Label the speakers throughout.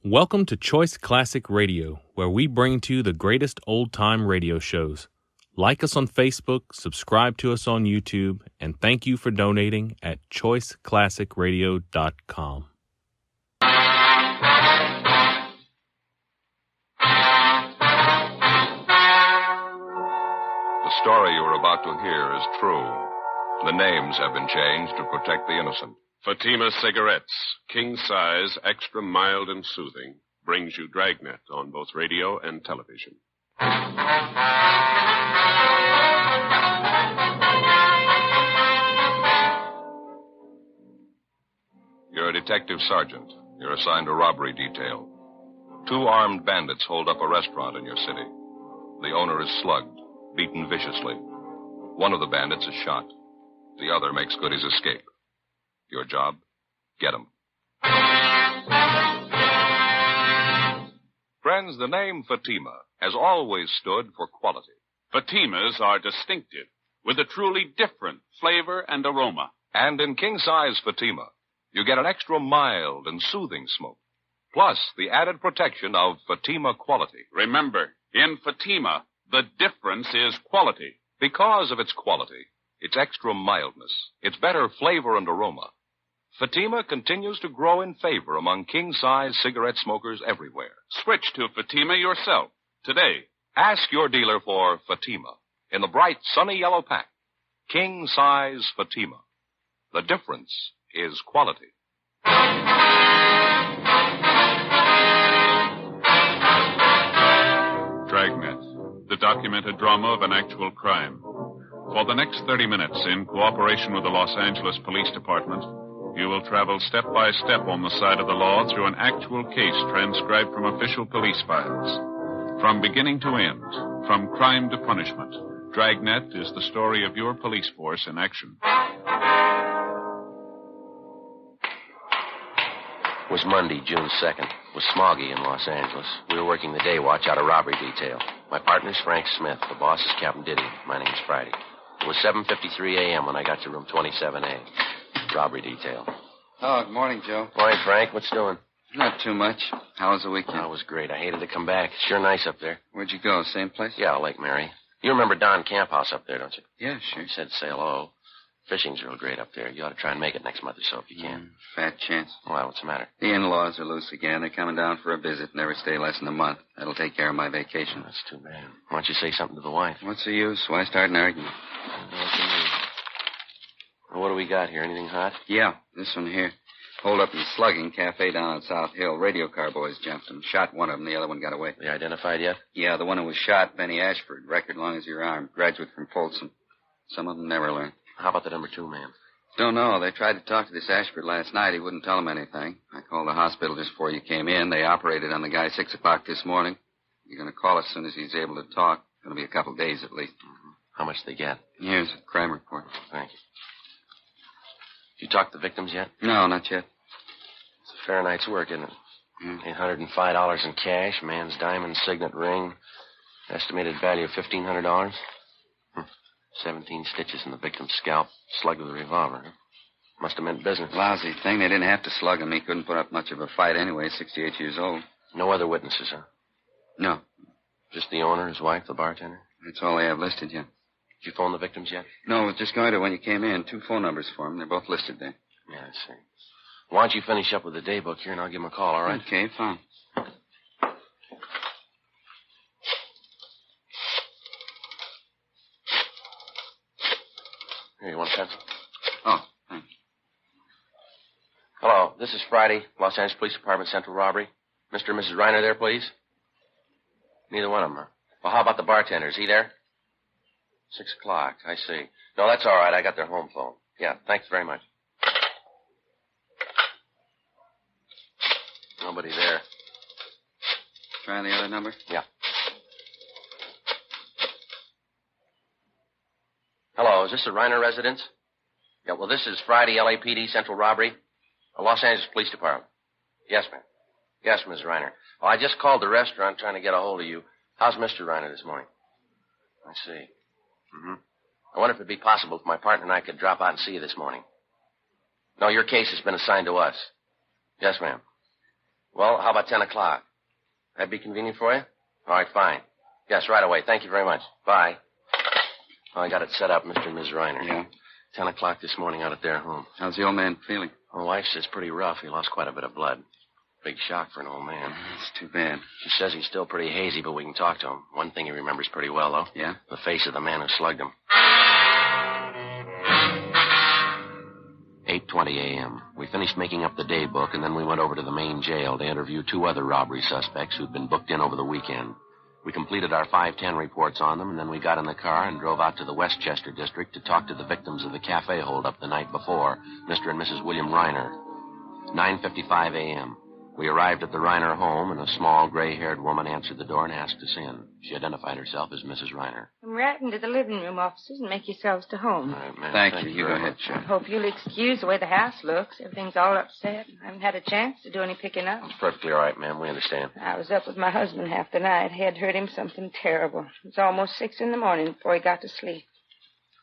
Speaker 1: Welcome to Choice Classic Radio, where we bring to you the greatest old-time radio shows. Like us on Facebook, subscribe to us on YouTube, and thank you for donating at choiceclassicradio.com.
Speaker 2: The story you are about to hear is true. The names have been changed to protect the innocent.
Speaker 3: Fatima Cigarettes, king size, extra mild and soothing, brings you Dragnet on both radio and television.
Speaker 2: You're a detective sergeant. You're assigned to robbery detail. 2 armed bandits hold up a restaurant in your city. The owner is slugged, beaten viciously. One of the bandits is shot. The other makes good his escape. Your job? Get him. Friends, the name Fatima has always stood for quality.
Speaker 3: Fatimas are distinctive, with a truly different flavor and aroma.
Speaker 2: And in king-size Fatima, you get an extra mild and soothing smoke, plus the added protection of Fatima quality.
Speaker 3: Remember, in Fatima, the difference is quality.
Speaker 2: Because of its quality, its extra mildness, its better flavor and aroma, Fatima continues to grow in favor among king-size cigarette smokers everywhere.
Speaker 3: Switch to Fatima yourself today.
Speaker 2: Ask your dealer for Fatima in the bright, sunny yellow pack. King-size Fatima. The difference is quality.
Speaker 3: Dragnet, the documented drama of an actual crime. For the next 30 minutes, in cooperation with the Los Angeles Police Department, you will travel step by step on the side of the law through an actual case transcribed from official police files. From beginning to end, from crime to punishment, Dragnet is the story of your police force in action.
Speaker 4: It was Monday, June 2nd. It was smoggy in Los Angeles. We were working the day watch out of robbery detail. My partner's Frank Smith. The boss is Captain Diddy. My name's Friday. It was 7:53 a.m. when I got to room 27A. Robbery detail.
Speaker 5: Oh, good morning, Joe.
Speaker 4: Morning, Frank. What's doing?
Speaker 5: Not too much. How was the weekend?
Speaker 4: Oh, it was great. I hated to come back. It's sure nice up there.
Speaker 5: Where'd you go? Same place?
Speaker 4: Yeah, Lake Mary. You remember Don Camp House up there, don't you?
Speaker 5: Yeah, sure.
Speaker 4: He said say hello. Fishing's real great up there. You ought to try and make it next month or so if you can.
Speaker 5: Fat chance.
Speaker 4: Well, what's the matter?
Speaker 5: The in-laws are loose again. They're coming down for a visit. Never stay less than a month. That'll take care of my vacation.
Speaker 4: That's too bad. Why don't you say something to the wife?
Speaker 5: What's the use? Why start an argument?
Speaker 4: I don't know what you mean. Well, what do we got here? Anything hot?
Speaker 5: Yeah, this one here. Hold up and slugging. Cafe down on South Hill. Radio car boys jumped him. Shot one of them. The other one got away.
Speaker 4: They identified yet?
Speaker 5: Yeah, the one who was shot, Benny Ashford. Record long as your arm. Graduate from Folsom. Some of them never learn.
Speaker 4: How about the number 2 man?
Speaker 5: Don't know. They tried to talk to this Ashford last night. He wouldn't tell them anything. I called the hospital just before you came in. They operated on the guy 6 o'clock this morning. You're going to call as soon as he's able to talk. It's going to be a couple days at least.
Speaker 4: Mm-hmm. How much they get?
Speaker 5: Here's a crime report.
Speaker 4: Thank you. Did you talk to the victims yet?
Speaker 5: No, not yet.
Speaker 4: It's a fair night's work, isn't it?
Speaker 5: Mm.
Speaker 4: $805 in cash, man's diamond signet ring, estimated value of $1,500. 17 stitches in the victim's scalp, slugged with a revolver. Must have meant business.
Speaker 5: Lousy thing. They didn't have to slug him. He couldn't put up much of a fight anyway, 68 years old.
Speaker 4: No other witnesses, huh?
Speaker 5: No.
Speaker 4: Just the owner, his wife, the bartender?
Speaker 5: That's all they have listed yet.
Speaker 4: Did you phone the victims yet?
Speaker 5: No, I was just going to when you came in. 2 phone numbers for them. They're both listed there.
Speaker 4: Yeah, I see. Why don't you finish up with the daybook here, and I'll give him a call, all right?
Speaker 5: Okay, fine.
Speaker 4: Here, you want a pencil?
Speaker 5: Oh, thanks.
Speaker 4: Hello, this is Friday, Los Angeles Police Department Central Robbery. Mr. and Mrs. Reiner there, please? Neither one of them, huh? Well, how about the bartender? Is he there? 6 o'clock, I see. No, that's all right. I got their home phone. Yeah, thanks very much. Nobody there.
Speaker 5: Try the other number?
Speaker 4: Yeah. Hello, is this the Reiner residence? Yeah, well, this is Friday, LAPD Central Robbery. Los Angeles Police Department. Yes, ma'am. Yes, Ms. Reiner. Oh, I just called the restaurant trying to get a hold of you. How's Mr. Reiner this morning? I see. Mm-hmm. I wonder if it'd be possible if my partner and I could drop out and see you this morning. No, your case has been assigned to us. Yes, ma'am. Well, how about 10 o'clock? That'd be convenient for you? All right, fine. Yes, right away. Thank you very much. Bye. Oh, I got it set up, Mr. and Ms. Reiner.
Speaker 5: Yeah?
Speaker 4: 10 o'clock this morning out at their home.
Speaker 5: How's the old man feeling?
Speaker 4: My wife says pretty rough. He lost quite a bit of blood. Big shock for an old man.
Speaker 5: It's too bad.
Speaker 4: She says he's still pretty hazy, but we can talk to him. One thing he remembers pretty well, though.
Speaker 5: Yeah?
Speaker 4: The face of the man who slugged him. 8:20 a.m. We finished making up the day book, and then we went over to the main jail to interview 2 other robbery suspects who'd been booked in over the weekend. We completed our 5:10 reports on them, and then we got in the car and drove out to the Westchester district to talk to the victims of the cafe holdup the night before, Mr. and Mrs. William Reiner. 9:55 a.m. We arrived at the Reiner home, and a small, gray-haired woman answered the door and asked us in. She identified herself as Mrs. Reiner.
Speaker 6: Come right into the living room, officers, and make yourselves to home.
Speaker 4: All right, ma'am.
Speaker 5: Thank you. You go
Speaker 4: very
Speaker 5: ahead,
Speaker 4: much.
Speaker 5: Sheriff.
Speaker 6: I hope you'll excuse the way the house looks. Everything's all upset. I haven't had a chance to do any picking up.
Speaker 4: It's perfectly all right, ma'am. We understand.
Speaker 6: I was up with my husband half the night. Head hurt him something terrible. It was almost 6 in the morning before he got to sleep.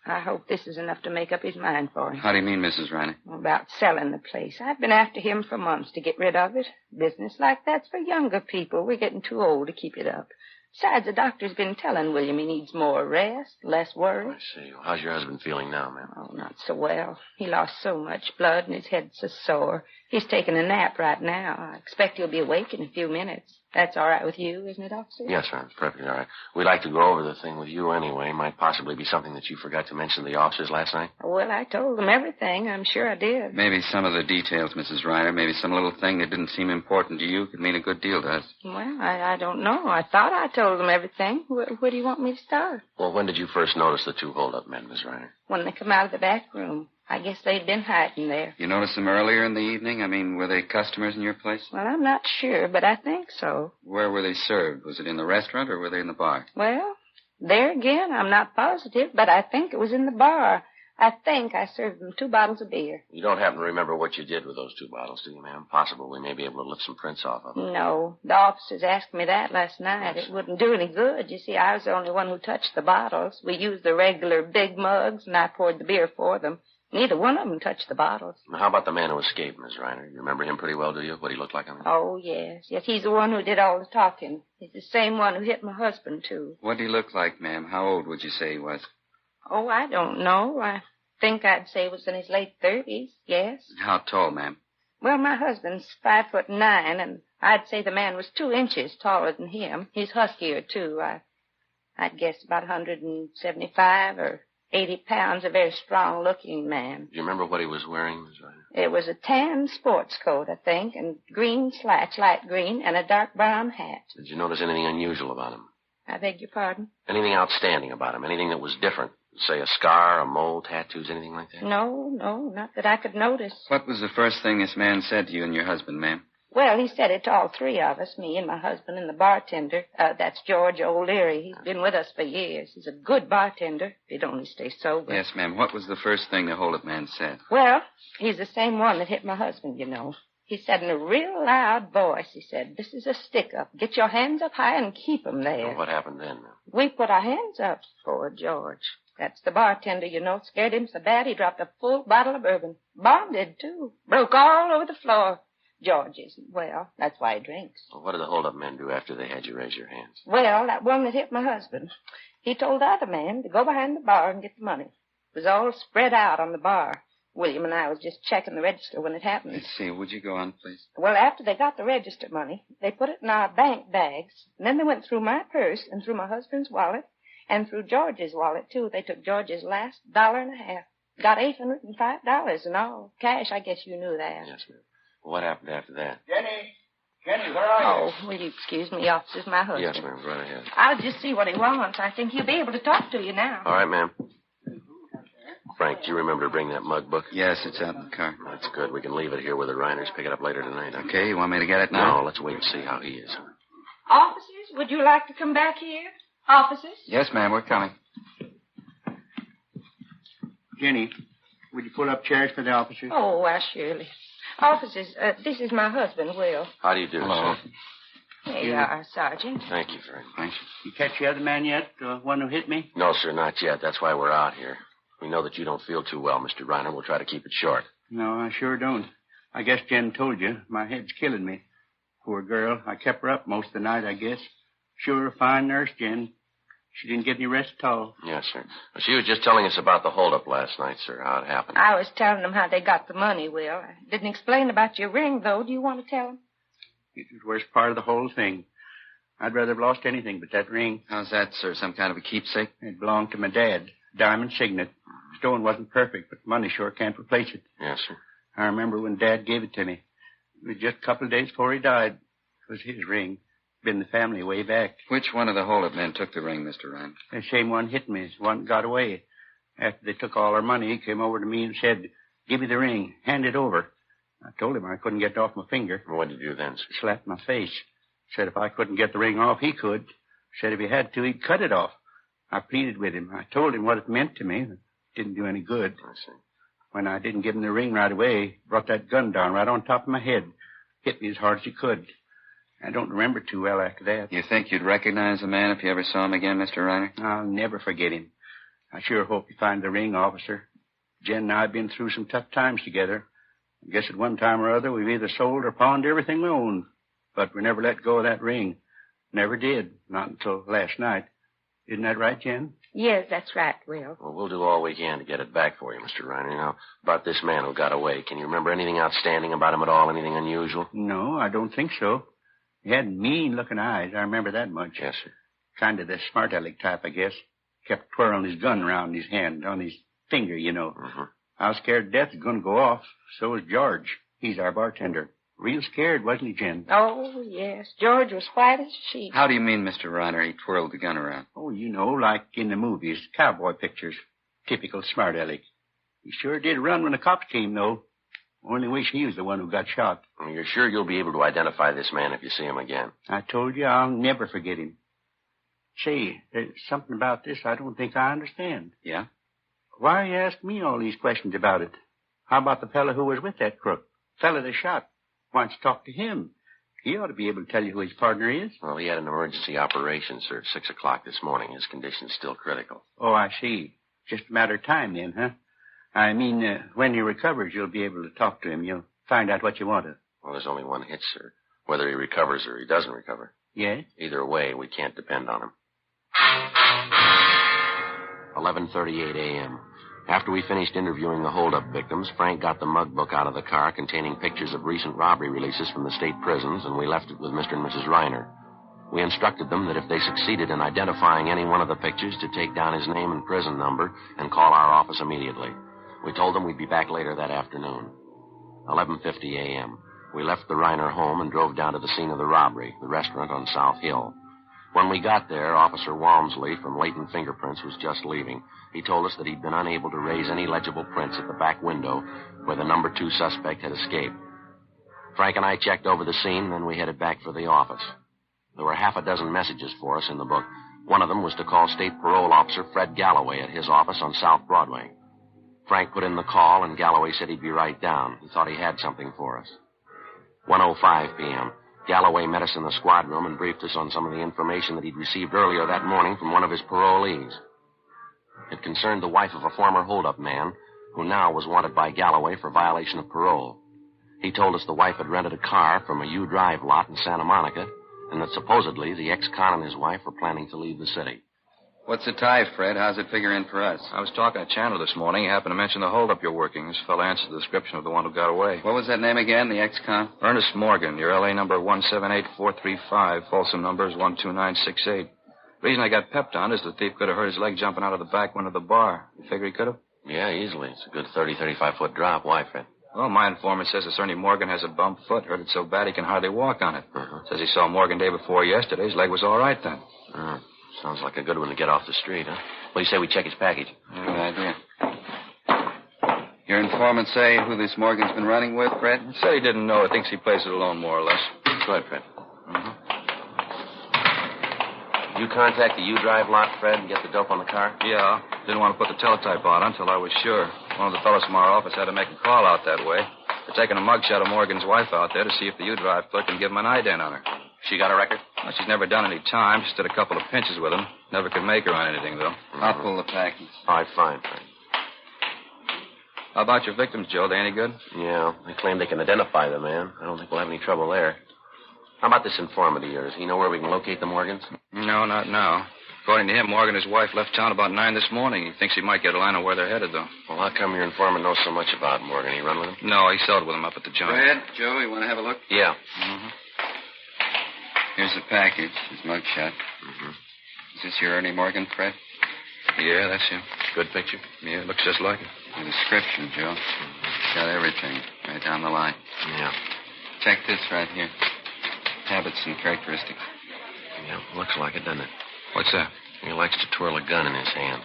Speaker 6: I hope this is enough to make up his mind for him.
Speaker 5: How do you mean, Mrs. Reiner?
Speaker 6: About selling the place. I've been after him for months to get rid of it. Business like that's for younger people. We're getting too old to keep it up. Besides, the doctor's been telling William he needs more rest, less worry.
Speaker 4: I see. Well, how's your husband feeling now, ma'am?
Speaker 6: Oh, not so well. He lost so much blood and his head's so sore. He's taking a nap right now. I expect he'll be awake in a few minutes. That's all right with you, isn't it, officer?
Speaker 4: Yes, ma'am. It's perfectly all right. We'd like to go over the thing with you anyway. Might possibly be something that you forgot to mention to the officers last night.
Speaker 6: Well, I told them everything. I'm sure I did.
Speaker 5: Maybe some of the details, Mrs. Reiner. Maybe some little thing that didn't seem important to you could mean a good deal to us.
Speaker 6: Well, I don't know. I thought I told them everything. Where do you want me to start?
Speaker 4: Well, when did you first notice the 2 hold-up men, Miss Reiner?
Speaker 6: When they come out of the back room. I guess they'd been hiding there.
Speaker 5: You noticed them earlier in the evening? I mean, were they customers in your place?
Speaker 6: Well, I'm not sure, but I think so.
Speaker 5: Where were they served? Was it in the restaurant or were they in the bar?
Speaker 6: Well, there again, I'm not positive, but I think it was in the bar. I think I served them 2 bottles of beer.
Speaker 4: You don't happen to remember what you did with those 2 bottles, do you, ma'am? Possible we may be able to lift some prints off of them.
Speaker 6: No. The officers asked me that last night. It wouldn't do any good. You see, I was the only one who touched the bottles. We used the regular big mugs, and I poured the beer for them. Neither one of them touched the bottles.
Speaker 4: Now, how about the man who escaped, Miss Reiner? You remember him pretty well, do you? What he looked like, I mean?
Speaker 6: Oh, yes. Yes, he's the one who did all the talking. He's the same one who hit my husband, too.
Speaker 5: What did he look like, ma'am? How old would you say he was?
Speaker 6: Oh, I don't know. I think I'd say he was in his late 30s, yes.
Speaker 5: How tall, ma'am?
Speaker 6: Well, my husband's 5'9", and I'd say the man was 2 inches taller than him. He's huskier, too. I'd guess about 175 or 80 pounds, a very strong-looking man.
Speaker 4: Do you remember what he was wearing, Miss Reiner?
Speaker 6: It was a tan sports coat, I think, and green slacks, light green, and a dark brown hat.
Speaker 4: Did you notice anything unusual about him?
Speaker 6: I beg your pardon?
Speaker 4: Anything outstanding about him? Anything that was different? Say a scar, a mole, tattoos, anything like that?
Speaker 6: No, not that I could notice.
Speaker 5: What was the first thing this man said to you and your husband, ma'am?
Speaker 6: Well, he said it to all 3 of us, me and my husband and the bartender. That's George O'Leary. He's been with us for years. He's a good bartender, if he'd only stay sober.
Speaker 5: Yes, ma'am. What was the first thing the hold-up man said?
Speaker 6: Well, he's the same one that hit my husband, you know. He said in a real loud voice, he said, "This is a stick-up. Get your hands up high and keep 'em there."
Speaker 4: Well, what happened then, ma'am?
Speaker 6: We put our hands up for George. That's the bartender, you know. Scared him so bad he dropped a full bottle of bourbon. Bonded, too. Broke all over the floor. George isn't well. That's why he drinks.
Speaker 4: Well, what did the hold-up men do after they had you raise your hands?
Speaker 6: Well, that one that hit my husband, he told the other man to go behind the bar and get the money. It was all spread out on the bar. William and I was just checking the register when it happened.
Speaker 5: Let's see. Would you go on, please?
Speaker 6: Well, after they got the register money, they put it in our bank bags. And then they went through my purse and through my husband's wallet and through George's wallet, too. They took George's last $1.50. Got $805 in all. Cash, I guess you knew that.
Speaker 4: Yes, ma'am. Well, what happened after that?
Speaker 7: Jenny, where are you?
Speaker 6: Oh, will you excuse me, officers? My husband.
Speaker 4: Yes, ma'am. Go right ahead.
Speaker 6: I'll just see what he wants. I think he'll be able to talk to you now.
Speaker 4: All right, ma'am. Frank, do you remember to bring that mug book?
Speaker 5: Yes, it's out in the car.
Speaker 4: That's good. We can leave it here with the Reiners. Pick it up later tonight.
Speaker 5: Okay, you want me to get it now?
Speaker 4: No, let's wait and see how he is.
Speaker 6: Officers, would you like to come back here? Officers?
Speaker 5: Yes, ma'am, we're coming.
Speaker 7: Jenny, would you pull up chairs for the officers?
Speaker 6: Oh, why, surely. Officers, this is my husband, Will.
Speaker 4: How do you do,
Speaker 5: Hello.
Speaker 4: sir?
Speaker 6: Here you are, Sergeant.
Speaker 4: Thank you very much.
Speaker 7: You catch the other man yet, the one who hit me?
Speaker 4: No, sir, not yet. That's why we're out here. We know that you don't feel too well, Mr. Reiner. We'll try to keep it short.
Speaker 7: No, I sure don't. I guess Jen told you. My head's killing me. Poor girl. I kept her up most of the night, I guess. Sure, fine nurse, Jen. She didn't get any rest at all.
Speaker 4: Yes, sir. Well, she was just telling us about the holdup last night, sir, how it happened.
Speaker 6: I was telling them how they got the money, Will. I didn't explain about your ring, though. Do you want to tell them?
Speaker 7: It was the worst part of the whole thing. I'd rather have lost anything but that ring.
Speaker 5: How's that, sir? Some kind of a keepsake?
Speaker 7: It belonged to my dad. Diamond Signet. Stone wasn't perfect, but money sure can't replace it.
Speaker 4: Yes, sir.
Speaker 7: I remember when Dad gave it to me. It was just a couple of days before he died. It was his ring. Been the family way back.
Speaker 5: Which one of the holdup men took the ring, Mr. Ryan?
Speaker 7: The same one hit me. The one got away. After they took all our money, he came over to me and said, "Give me the ring. Hand it over." I told him I couldn't get it off my finger.
Speaker 4: What did you do then, sir?
Speaker 7: Slapped my face. Said if I couldn't get the ring off, he could. Said if he had to, he'd cut it off. I pleaded with him. I told him what it meant to me. It didn't do any good.
Speaker 4: I see.
Speaker 7: When I didn't give him the ring right away, he brought that gun down right on top of my head. Hit me as hard as he could. I don't remember too well after that.
Speaker 5: You think you'd recognize the man if you ever saw him again, Mr. Reiner?
Speaker 7: I'll never forget him. I sure hope you find the ring, officer. Jen and I have been through some tough times together. I guess at one time or other we've either sold or pawned everything we owned. But we never let go of that ring. Never did. Not until last night. Isn't that right, Jen?
Speaker 6: Yes, that's right, Will.
Speaker 4: Well, we'll do all we can to get it back for you, Mr. Reiner. Now, about this man who got away, can you remember anything outstanding about him at all? Anything unusual?
Speaker 7: No, I don't think so. He had mean-looking eyes. I remember that much.
Speaker 4: Yes, sir.
Speaker 7: Kind of the smart-aleck type, I guess. Kept twirling his gun around in his hand, on his finger, you know.
Speaker 4: Mm-hmm.
Speaker 7: I was scared to death it was going to go off. So was George. He's our bartender. Real scared, wasn't he, Jen?
Speaker 6: Oh, yes. George was white as a sheet.
Speaker 5: How do you mean, Mr. Reiner, he twirled the gun around?
Speaker 7: Oh, you know, like in the movies, cowboy pictures. Typical smart-aleck. He sure did run when the cops came, though. Only wish he was the one who got shot.
Speaker 4: Well, you're sure you'll be able to identify this man if you see him again?
Speaker 7: I told you I'll never forget him. Say, there's something about this I don't think I understand.
Speaker 5: Yeah?
Speaker 7: Why you ask me all these questions about it? How about the fellow who was with that crook? Fellow they shot. Why don't you talk to him? He ought to be able to tell you who his partner is.
Speaker 4: Well, he had an emergency operation, sir, at 6 o'clock this morning. His condition's still critical.
Speaker 7: Oh, I see. Just a matter of time then, huh? I mean, when he recovers, you'll be able to talk to him. You'll find out what you want to.
Speaker 4: Well, there's only one hitch, sir. Whether he recovers or he doesn't recover.
Speaker 7: Yeah?
Speaker 4: Either way, we can't depend on him. 11:38 a.m. After we finished interviewing the holdup victims, Frank got the mug book out of the car containing pictures of recent robbery releases from the state prisons, and we left it with Mr. and Mrs. Reiner. We instructed them that if they succeeded in identifying any one of the pictures, to take down his name and prison number and call our office immediately. We told them we'd be back later that afternoon. 11:50 a.m. We left the Reiner home and drove down to the scene of the robbery, the restaurant on South Hill. When we got there, Officer Walmsley from Leighton Fingerprints was just leaving. He told us that he'd been unable to raise any legible prints at the back window where the number 2 suspect had escaped. Frank and I checked over the scene, then we headed back for the office. There were half a dozen messages for us in the book. One of them was to call State Parole Officer Fred Galloway at his office on South Broadway. Frank put in the call, and Galloway said he'd be right down. He thought he had something for us. 1:05 p.m. Galloway met us in the squad room and briefed us on some of the information that he'd received earlier that morning from one of his parolees. It concerned the wife of a former holdup man who now was wanted by Galloway for violation of parole. He told us the wife had rented a car from a U-Drive lot in Santa Monica and that supposedly the ex-con and his wife were planning to leave the city.
Speaker 5: What's the tie, Fred? How's it figure in for us?
Speaker 8: I was talking to Chandler this morning. He happened to mention the holdup you're working. This fellow answered the description of the one who got away.
Speaker 5: What was that name again, the ex-con?
Speaker 8: Ernest Morgan. Your L.A. number 178435. Folsom number is 12968. The reason I got pepped on is the thief could have hurt his leg jumping out of the back window of the bar. You figure he could have?
Speaker 4: Yeah, easily. It's a good 35-foot drop. Why, Fred?
Speaker 8: Well, my informant says this Ernie Morgan has a bum foot. Hurt it so bad he can hardly walk on it.
Speaker 4: Uh-huh.
Speaker 8: Says he saw Morgan day before yesterday. His leg was all right then.
Speaker 4: Sounds like a good one to get off the street, huh? What do you say we check his package?
Speaker 5: Good idea. Your informant say who this Morgan's been running with, Fred?
Speaker 8: He said he didn't know. He thinks he plays it alone, more or less.
Speaker 4: Go ahead, Fred. You contact the U-Drive lot, Fred, and get the dope on the car?
Speaker 8: Yeah. Didn't want to put the teletype on until I was sure. One of the fellows from our office had to make a call out that way. They're taking a mugshot of Morgan's wife out there to see if the U-Drive clerk can give him an ident on her.
Speaker 4: She got a record?
Speaker 8: Well, she's never done any time. Just did a couple of pinches with him. Never could make her on anything, though.
Speaker 5: I'll pull the package.
Speaker 4: All right, fine, Fred.
Speaker 8: How about your victims, Joe? They any good?
Speaker 4: Yeah, they claim they can identify the man. I don't think we'll have any trouble there. How about this informant of yours? You know where we can locate the Morgans?
Speaker 8: No, not now. According to him, Morgan and his wife left town about 9 this morning. He thinks he might get a line on where they're headed, though.
Speaker 4: Well, how come your informant knows so much about Morgan? He run with him?
Speaker 8: No, he sold with him up at the joint.
Speaker 5: Fred, Joe, you want to have a look?
Speaker 4: Yeah.
Speaker 5: Mm-hmm. Here's the package, his mugshot.
Speaker 4: Mm-hmm.
Speaker 5: Is this your Ernie Morgan, Fred?
Speaker 8: Yeah, that's him.
Speaker 4: Good picture?
Speaker 8: Yeah, it looks just like it.
Speaker 5: The description, Joe. Got everything right down the line.
Speaker 4: Yeah.
Speaker 5: Check this right here. Habits and characteristics.
Speaker 4: Yeah, looks like it, doesn't it?
Speaker 8: What's that?
Speaker 4: He likes to twirl a gun in his hand.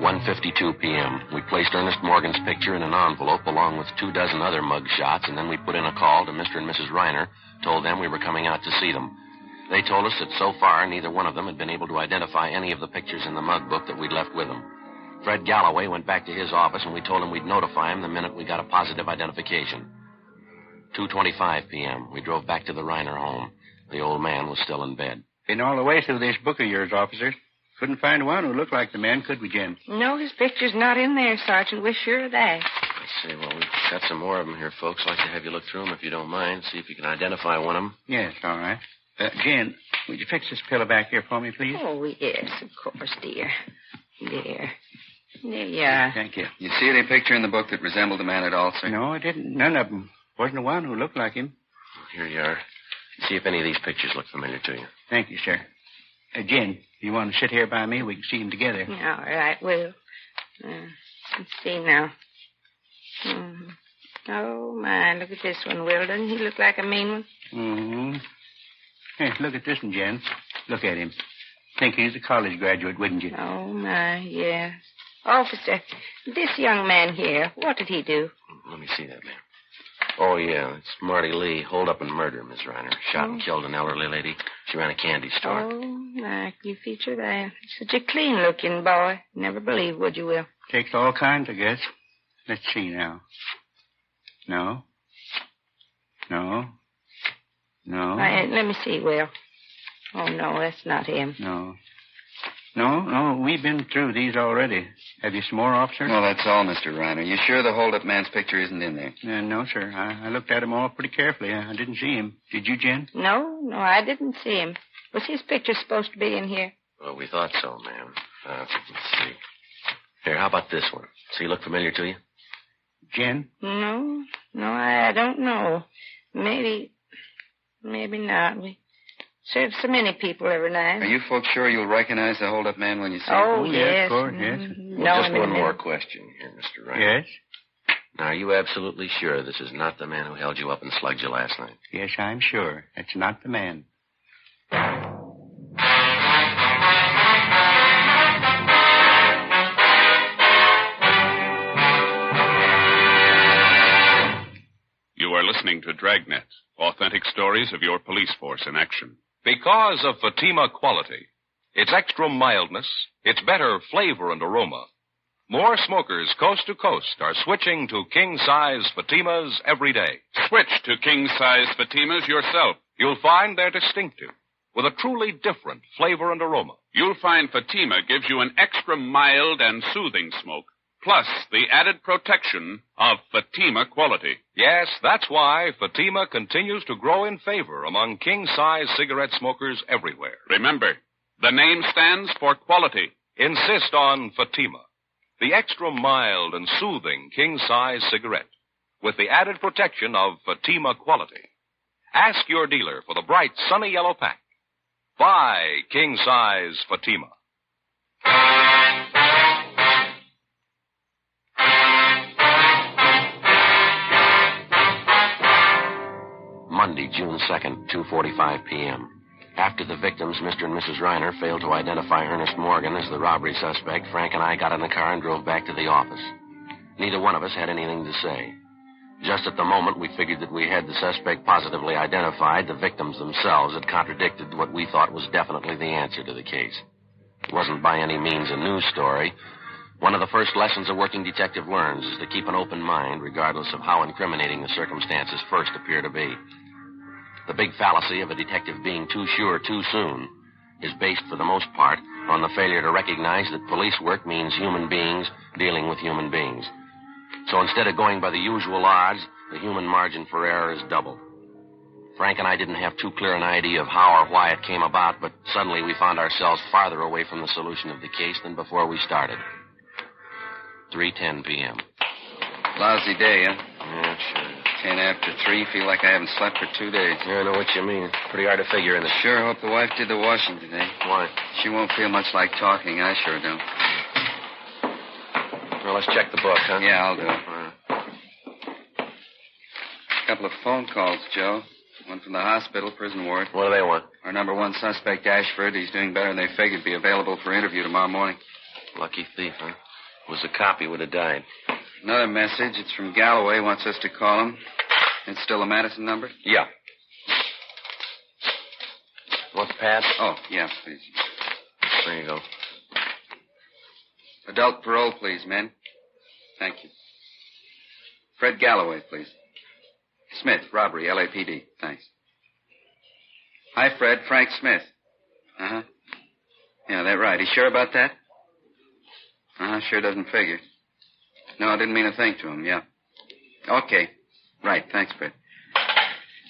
Speaker 4: 1:52 p.m. We placed Ernest Morgan's picture in an envelope along with 24 other mug shots, and then we put in a call to Mr. and Mrs. Reiner, told them we were coming out to see them. They told us that so far neither one of them had been able to identify any of the pictures in the mug book that we'd left with them. Fred Galloway went back to his office, and we told him we'd notify him the minute we got a positive identification. 2:25 p.m. We drove back to the Reiner home. The old man was still in bed.
Speaker 7: Been all the way through this book of yours, officers. Couldn't find one who looked like the man, could we, Jen?
Speaker 6: No, his picture's not in there, Sergeant. We're sure of that.
Speaker 4: I say, well, we've got some more of them here, folks. I'd like to have you look through them if you don't mind. See if you can identify one of them.
Speaker 7: Yes, all right. Jen, would you fix this pillow back here for me, please?
Speaker 6: Oh, yes, of course, dear. There. There you are.
Speaker 7: Thank you.
Speaker 5: You see any picture in the book that resembled the man at all, sir?
Speaker 7: No, I didn't. None of them. Wasn't one who looked like him.
Speaker 4: Here you are. See if any of these pictures look familiar to you.
Speaker 7: Thank you, sir. Jen, you want to sit here by me? We can see them together.
Speaker 6: All right, Will. Let's see now. Mm-hmm. Oh, my, look at this one, Will. Doesn't he look like a mean one?
Speaker 7: Mm-hmm. Here, look at this one, Jen. Look at him. Think he's a college graduate, wouldn't you?
Speaker 6: Oh, my, yes. Officer, this young man here, what did he do?
Speaker 4: Let me see that, man. Oh, yeah, it's Marty Lee, hold up and murder, Miss Reiner. Shot and killed an elderly lady. She ran a candy store.
Speaker 6: Oh, my, you feature that. Such a clean-looking boy. Never believe, would you, Will?
Speaker 7: Takes all kinds, I guess. Let's see now. No. No. No.
Speaker 6: Let me see, Will. Oh, no, that's not him.
Speaker 7: No. No, we've been through these already. Have you some more, officer?
Speaker 5: No, that's all, Mr. Reiner. You sure the hold-up man's picture isn't in there?
Speaker 7: No, sir. I looked at them all pretty carefully. I didn't see him. Did you, Jen?
Speaker 6: No, I didn't see him. Was his picture supposed to be in here?
Speaker 4: Well, we thought so, ma'am. Let's see. Here, how about this one? Does he look familiar to you?
Speaker 7: Jen?
Speaker 6: No, I don't know. Maybe not. We serve so many people every night.
Speaker 5: Are you folks sure you'll recognize the hold-up man when you see him?
Speaker 6: Oh,
Speaker 7: yes. Of course, yes.
Speaker 4: Well, just one more question here, Mr. Reiner.
Speaker 7: Yes?
Speaker 4: Now, are you absolutely sure this is not the man who held you up and slugged you last night?
Speaker 7: Yes, I'm sure. That's not the man.
Speaker 3: You are listening to Dragnet, authentic stories of your police force in action.
Speaker 2: Because of Fatima quality, its extra mildness, its better flavor and aroma, more smokers coast to coast are switching to king-size Fatimas every day.
Speaker 3: Switch to king-size Fatimas yourself.
Speaker 2: You'll find they're distinctive, with a truly different flavor and aroma.
Speaker 3: You'll find Fatima gives you an extra mild and soothing smoke, plus the added protection of Fatima quality.
Speaker 2: Yes, that's why Fatima continues to grow in favor among king-size cigarette smokers everywhere.
Speaker 3: Remember, the name stands for quality.
Speaker 2: Insist on Fatima, the extra mild and soothing king-size cigarette, with the added protection of Fatima quality. Ask your dealer for the bright, sunny yellow pack. Buy king-size Fatima.
Speaker 4: Monday, June 2nd, 2:45 p.m. After the victims, Mr. and Mrs. Reiner, failed to identify Ernest Morgan as the robbery suspect, Frank and I got in the car and drove back to the office. Neither one of us had anything to say. Just at the moment we figured that we had the suspect positively identified, the victims themselves had contradicted what we thought was definitely the answer to the case. It wasn't by any means a news story. One of the first lessons a working detective learns is to keep an open mind, regardless of how incriminating the circumstances first appear to be. The big fallacy of a detective being too sure too soon is based, for the most part, on the failure to recognize that police work means human beings dealing with human beings. So instead of going by the usual odds, the human margin for error is doubled. Frank and I didn't have too clear an idea of how or why it came about, but suddenly we found ourselves farther away from the solution of the case than before we started. 3:10 p.m.
Speaker 5: Lousy day, huh?
Speaker 4: Yeah, sure.
Speaker 5: 10 after 3. Feel like I haven't slept for 2 days.
Speaker 4: Yeah, I know what you mean. Pretty hard to figure, isn't it?
Speaker 5: Sure hope the wife did the washing today.
Speaker 4: Why?
Speaker 5: She won't feel much like talking. I sure don't.
Speaker 4: Well, let's check the book, huh?
Speaker 5: Yeah, I'll do it. A couple of phone calls, Joe. One from the hospital, prison ward.
Speaker 4: What do they want?
Speaker 5: Our number 1 suspect, Ashford, he's doing better than they figured. Be available for interview tomorrow morning.
Speaker 4: Lucky thief, huh? Was a cop, he would have died.
Speaker 5: Another message. It's from Galloway. Wants us to call him. It's still a Madison number?
Speaker 4: Yeah. Want the pad?
Speaker 5: Oh, yeah, please.
Speaker 4: There you go.
Speaker 5: Adult parole, please, men. Thank you. Fred Galloway, please. Smith, robbery, LAPD. Thanks. Hi, Fred. Frank Smith. Uh-huh. Yeah, that right. He sure about that? Uh-huh, sure doesn't figure. No, I didn't mean a thing to him, yeah. Okay. Right, thanks, Fred.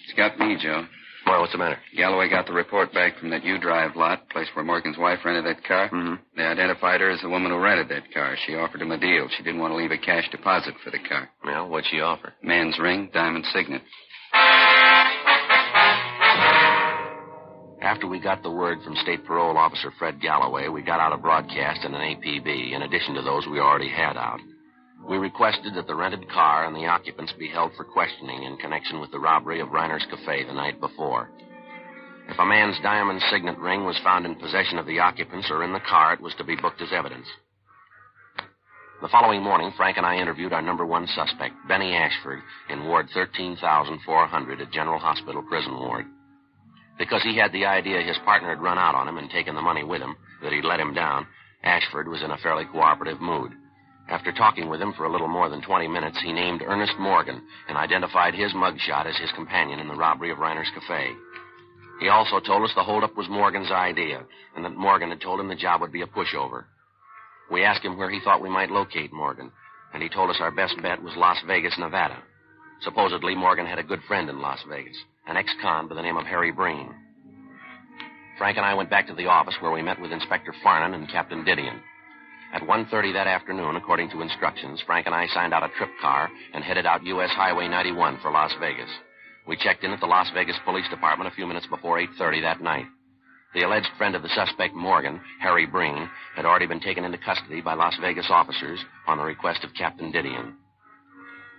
Speaker 5: It's got me, Joe.
Speaker 4: Well, what's the matter?
Speaker 5: Galloway got the report back from that U-Drive lot, place where Morgan's wife rented that car.
Speaker 4: Mm-hmm.
Speaker 5: They identified her as the woman who rented that car. She offered him a deal. She didn't want to leave a cash deposit for the car.
Speaker 4: Well, what'd she offer?
Speaker 5: Man's ring, diamond signet.
Speaker 4: After we got the word from State Parole Officer Fred Galloway, we got out a broadcast and an APB, in addition to those we already had out. We requested that the rented car and the occupants be held for questioning in connection with the robbery of Reiner's Cafe the night before. If a man's diamond signet ring was found in possession of the occupants or in the car, it was to be booked as evidence. The following morning, Frank and I interviewed our number 1 suspect, Benny Ashford, in Ward 13,400 at General Hospital Prison Ward. Because he had the idea his partner had run out on him and taken the money with him, that he'd let him down, Ashford was in a fairly cooperative mood. After talking with him for a little more than 20 minutes, he named Ernest Morgan and identified his mugshot as his companion in the robbery of Reiner's Cafe. He also told us the holdup was Morgan's idea and that Morgan had told him the job would be a pushover. We asked him where he thought we might locate Morgan, and he told us our best bet was Las Vegas, Nevada. Supposedly, Morgan had a good friend in Las Vegas, an ex-con by the name of Harry Breen. Frank and I went back to the office where we met with Inspector Farnan and Captain Didion. At 1:30 that afternoon, according to instructions, Frank and I signed out a trip car and headed out U.S. Highway 91 for Las Vegas. We checked in at the Las Vegas Police Department a few minutes before 8:30 that night. The alleged friend of the suspect, Morgan, Harry Breen, had already been taken into custody by Las Vegas officers on the request of Captain Didion.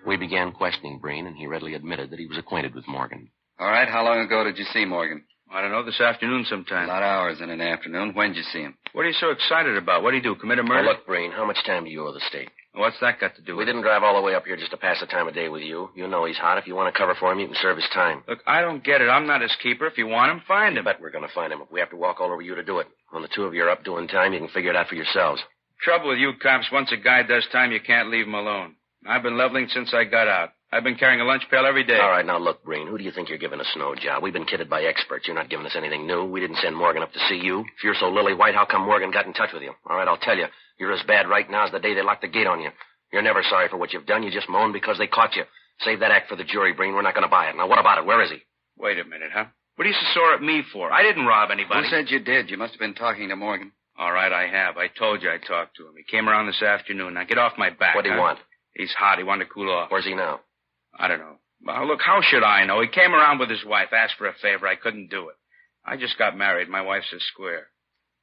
Speaker 4: We began questioning Breen, and he readily admitted that he was acquainted with Morgan.
Speaker 5: All right, how long ago did you see Morgan?
Speaker 7: I don't know, this afternoon sometime.
Speaker 5: A lot of hours in an afternoon. When did you see him?
Speaker 7: What are you so excited about? What do you do, commit a murder?
Speaker 4: Now, look, Breen, how much time do you owe the state?
Speaker 7: What's that got to do
Speaker 4: We
Speaker 7: with it?
Speaker 4: didn't drive all the way up here just to pass the time of day with you. You know he's hot. If you want to cover for him, you can serve his time.
Speaker 7: Look, I don't get it. I'm not his keeper. If you want him, find
Speaker 4: I
Speaker 7: him.
Speaker 4: bet we're going to find him. If we have to walk all over you to do it. When the two of you are up doing time, you can figure it out for yourselves.
Speaker 7: Trouble with you cops, once a guy does time, you can't leave him alone. I've been leveling since I got out. I've been carrying a lunch pail every day.
Speaker 4: All right, now look, Breen, who do you think you're giving a snow job? We've been kidded by experts. You're not giving us anything new. We didn't send Morgan up to see you. If you're so lily white, how come Morgan got in touch with you? All right, I'll tell you. You're as bad right now as the day they locked the gate on you. You're never sorry for what you've done. You just moan because they caught you. Save that act for the jury, Breen. We're not going to buy it. Now, what about it? Where is he?
Speaker 7: Wait a minute, huh? What are you so sore at me for? I didn't rob anybody.
Speaker 5: Who said you did? You must have been talking to Morgan.
Speaker 7: All right, I have. I told you I talked to him. He came around this afternoon. Now, get off my back.
Speaker 4: What do you want?
Speaker 7: He's hot. He wanted to cool off.
Speaker 4: Where's he now?
Speaker 7: I don't know. Well, look, how should I know? He came around with his wife, asked for a favor. I couldn't do it. I just got married. My wife's a square.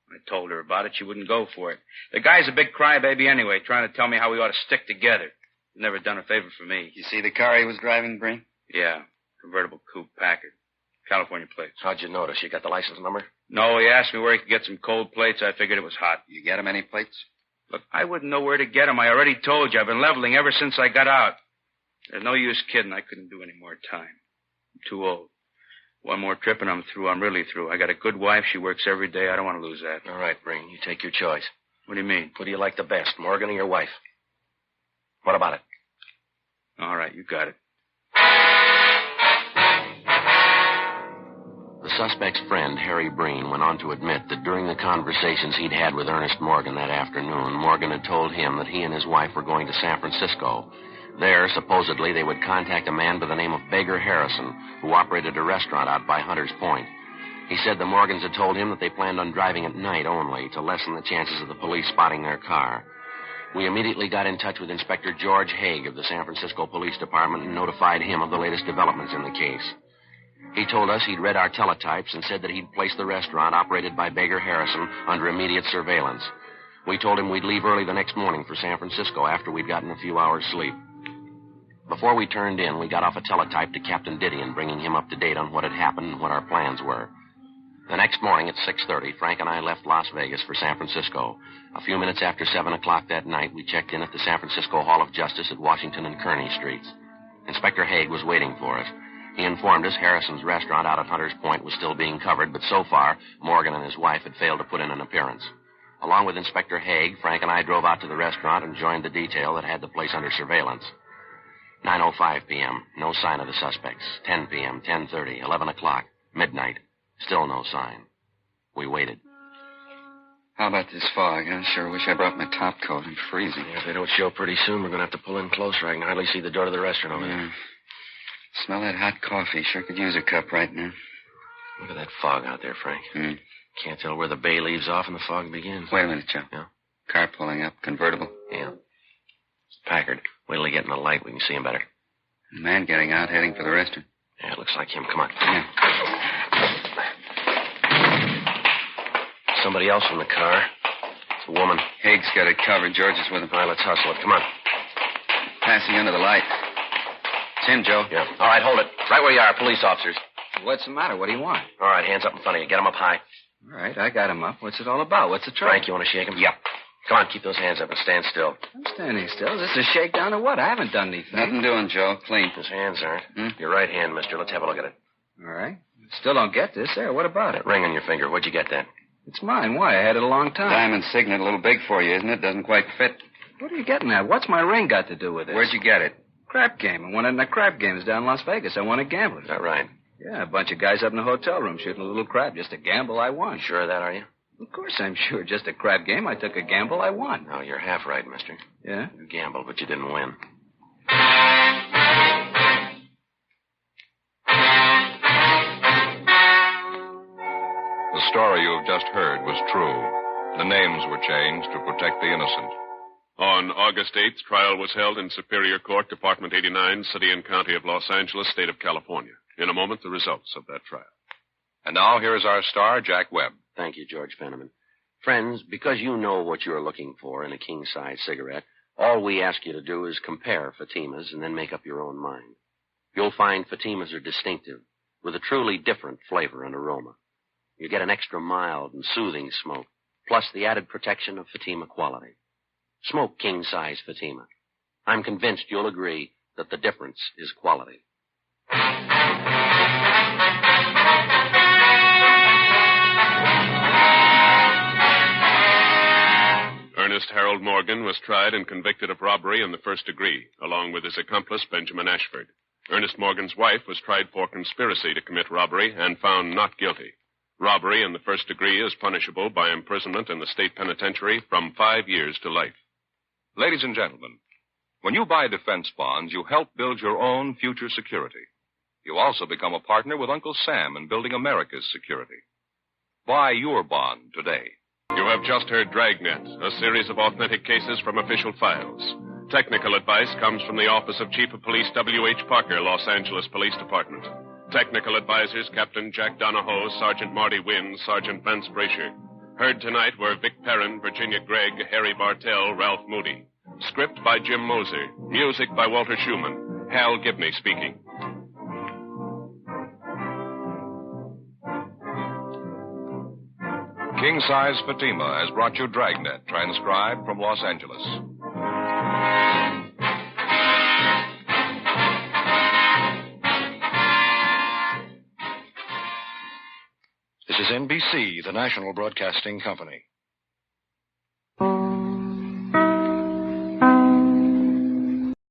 Speaker 7: I told her about it. She wouldn't go for it. The guy's a big crybaby anyway, trying to tell me how we ought to stick together. He's never done a favor for me.
Speaker 5: You see the car he was driving, Breen?
Speaker 7: Yeah, convertible coupe Packard. California plates.
Speaker 4: How'd you notice? You got the license number?
Speaker 7: No, he asked me where he could get some cold plates. I figured it was hot.
Speaker 5: You get him any plates?
Speaker 7: Look, I wouldn't know where to get them. I already told you. I've been leveling ever since I got out. There's no use kidding. I couldn't do any more time. I'm too old. One more trip and I'm through. I'm really through. I got a good wife. She works every day. I don't want to lose that.
Speaker 4: All right, Breen. You take your choice.
Speaker 7: What do you mean?
Speaker 4: Who do you like the best, Morgan or your wife? What about it?
Speaker 7: All right, you got it.
Speaker 4: The suspect's friend, Harry Breen, went on to admit that during the conversations he'd had with Ernest Morgan that afternoon, Morgan had told him that he and his wife were going to San Francisco There, supposedly, they would contact a man by the name of Baker Harrison, who operated a restaurant out by Hunter's Point. He said the Morgans had told him that they planned on driving at night only to lessen the chances of the police spotting their car. We immediately got in touch with Inspector George Haig of the San Francisco Police Department and notified him of the latest developments in the case. He told us he'd read our teletypes and said that he'd placed the restaurant operated by Baker Harrison under immediate surveillance. We told him we'd leave early the next morning for San Francisco after we'd gotten a few hours' sleep. Before we turned in, we got off a teletype to Captain Didion, bringing him up to date on what had happened and what our plans were. The next morning at 6:30, Frank and I left Las Vegas for San Francisco. A few minutes after 7 o'clock that night, we checked in at the San Francisco Hall of Justice at Washington and Kearny Streets. Inspector Haig was waiting for us. He informed us Harrison's restaurant out at Hunter's Point was still being covered, but so far, Morgan and his wife had failed to put in an appearance. Along with Inspector Haig, Frank and I drove out to the restaurant and joined the detail that had the place under surveillance. 9:05 p.m., no sign of the suspects. 10 p.m., 10:30, 11 o'clock, midnight, still no sign. We waited.
Speaker 5: How about this fog? I sure wish I brought my top coat. I'm freezing.
Speaker 4: Yeah, if they don't show pretty soon, we're going to have to pull in closer. I can hardly see the door to the restaurant over there.
Speaker 5: Smell that hot coffee. Sure could use a cup right now.
Speaker 4: Look at that fog out there, Frank. Can't tell where the bay leaves off and the fog begins.
Speaker 5: Wait a minute, Joe.
Speaker 4: Yeah?
Speaker 5: Car pulling up. Convertible.
Speaker 4: Yeah. It's Packard. Wait till they get in the light. We can see him better.
Speaker 5: A man getting out, heading for the restaurant.
Speaker 4: Yeah, it looks like him. Come on.
Speaker 5: Yeah.
Speaker 4: Somebody else in the car. It's a woman.
Speaker 5: Haig's got it covered. George is with him.
Speaker 4: All right, let's hustle it. Come on.
Speaker 5: Passing under the light. It's him, Joe.
Speaker 4: Yeah. All right, hold it. Right where you are, police officers.
Speaker 5: What's the matter? What do you want?
Speaker 4: All right, hands up in front of you. Get them up high.
Speaker 5: All right, I got him up. What's it all about? What's the trouble?
Speaker 4: Frank, you want to shake him? Yep. Come on, keep those hands up and stand still.
Speaker 5: I'm standing still. Is this a shakedown or what? I haven't done anything. Nothing doing, Joe. Clean.
Speaker 4: His hands aren't. Your right hand, mister. Let's have a look at it.
Speaker 5: All right. Still don't get this. There, what about it?
Speaker 4: That ring on your finger. Where'd you get that?
Speaker 5: It's mine. Why? I had it a long time. Diamond signet, a little big for you, isn't it? Doesn't quite fit. What are you getting at? What's my ring got to do with it? Where'd you get it? Crap game. I won it in the crap games down in Las Vegas. I won at gambling.
Speaker 4: Is that right?
Speaker 5: Yeah, a bunch of guys up in the hotel room shooting a little crap. Just a gamble, I won.
Speaker 4: You sure of that, are you?
Speaker 5: Of course I'm sure. Just a crap game. I took a gamble, I won.
Speaker 4: No, you're half right, mister.
Speaker 5: Yeah?
Speaker 4: You gambled, but you didn't win.
Speaker 2: The story you have just heard was true. The names were changed to protect the innocent.
Speaker 3: On August 8th, trial was held in Superior Court, Department 89, City and County of Los Angeles, State of California. In a moment, the results of that trial.
Speaker 2: And now here is our star, Jack Webb.
Speaker 4: Thank you, George Fenneman. Friends, because you know what you're looking for in a king-size cigarette, all we ask you to do is compare Fatimas and then make up your own mind. You'll find Fatimas are distinctive, with a truly different flavor and aroma. You get an extra mild and soothing smoke, plus the added protection of Fatima quality. Smoke king-size Fatima. I'm convinced you'll agree that the difference is quality.
Speaker 3: Ernest Harold Morgan was tried and convicted of robbery in the first degree, along with his accomplice, Benjamin Ashford. Ernest Morgan's wife was tried for conspiracy to commit robbery and found not guilty. Robbery in the first degree is punishable by imprisonment in the state penitentiary from 5 years to life.
Speaker 2: Ladies and gentlemen, when you buy defense bonds, you help build your own future security. You also become a partner with Uncle Sam in building America's security. Buy your bond today.
Speaker 3: You have just heard Dragnet, a series of authentic cases from official files. Technical advice comes from the Office of Chief of Police W.H. Parker, Los Angeles Police Department. Technical advisors Captain Jack Donahoe, Sergeant Marty Wynn, Sergeant Vance Brasher. Heard tonight were Vic Perrin, Virginia Gregg, Harry Bartell, Ralph Moody. Script by Jim Moser. Music by Walter Schumann. Hal Gibney speaking.
Speaker 2: King Size Fatima has brought you Dragnet, transcribed from Los Angeles.
Speaker 9: This is NBC, the national broadcasting company.